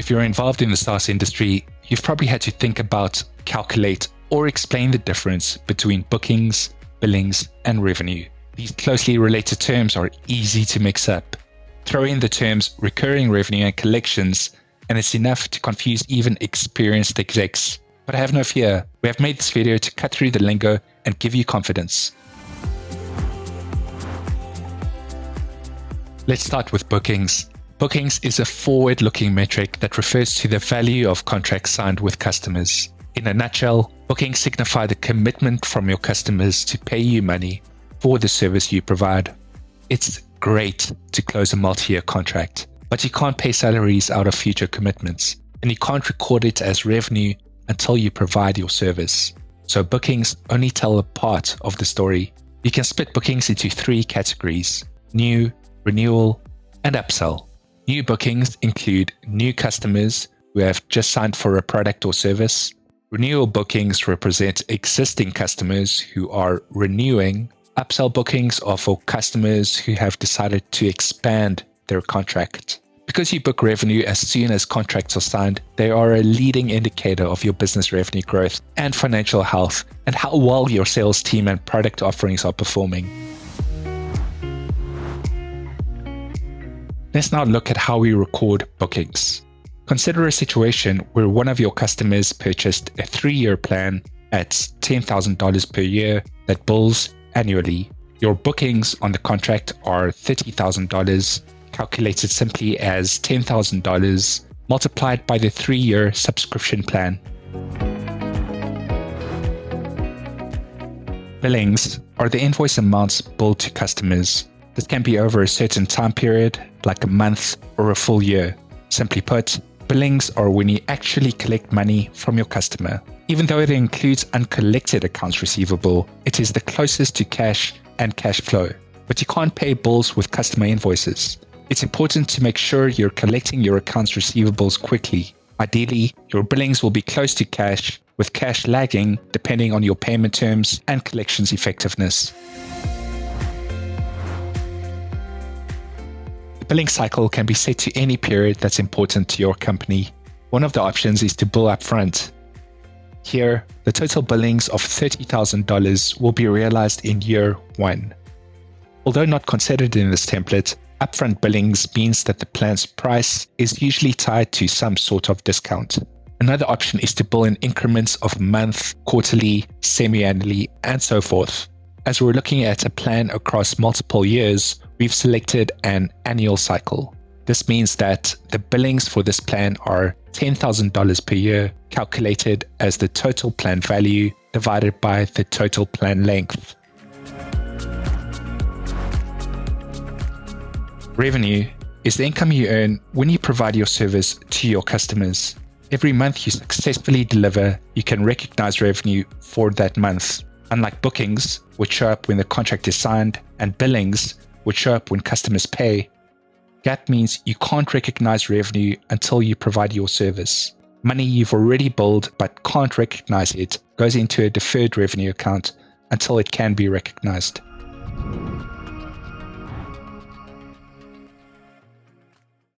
If you're involved in the SaaS industry, you've probably had to think about, calculate, or explain the difference between bookings, billings, and revenue. These closely related terms are easy to mix up. Throw in the terms recurring revenue and collections, and it's enough to confuse even experienced execs. But have no fear, we have made this video to cut through the lingo and give you confidence. Let's start with bookings. Bookings is a forward-looking metric that refers to the value of contracts signed with customers. In a nutshell, bookings signify the commitment from your customers to pay you money for the service you provide. It's great to close a multi-year contract, but you can't pay salaries out of future commitments, and you can't record it as revenue until you provide your service. So bookings only tell a part of the story. You can split bookings into 3 categories: new, renewal, and upsell. New bookings include new customers who have just signed for a product or service. Renewal bookings represent existing customers who are renewing. Upsell bookings are for customers who have decided to expand their contract. Because you book revenue as soon as contracts are signed, they are a leading indicator of your business revenue growth and financial health, and how well your sales team and product offerings are performing. Let's now look at how we record bookings. Consider a situation where one of your customers purchased a 3-year plan at $10,000 per year that bills annually. Your bookings on the contract are $30,000, calculated simply as $10,000 multiplied by the 3-year subscription plan. Billings are the invoice amounts billed to customers. This can be over a certain time period, like a month or a full year. Simply put, billings are when you actually collect money from your customer. Even though it includes uncollected accounts receivable, it is the closest to cash and cash flow. But you can't pay bills with customer invoices. It's important to make sure you're collecting your accounts receivables quickly. Ideally, your billings will be close to cash, with cash lagging depending on your payment terms and collections effectiveness. The billing cycle can be set to any period that's important to your company. One of the options is to bill upfront. Here, the total billings of $30,000 will be realized in year 1. Although not considered in this template, upfront billings means that the plan's price is usually tied to some sort of discount. Another option is to bill in increments of month, quarterly, semi-annually, and so forth. As we're looking at a plan across multiple years, we've selected an annual cycle. This means that the billings for this plan are $10,000 per year, calculated as the total plan value divided by the total plan length. Revenue is the income you earn when you provide your service to your customers. Every month you successfully deliver, you can recognize revenue for that month. Unlike bookings, which show up when the contract is signed, and billings, which show up when customers pay, GAAP means you can't recognize revenue until you provide your service. Money you've already billed but can't recognize it goes into a deferred revenue account until it can be recognized.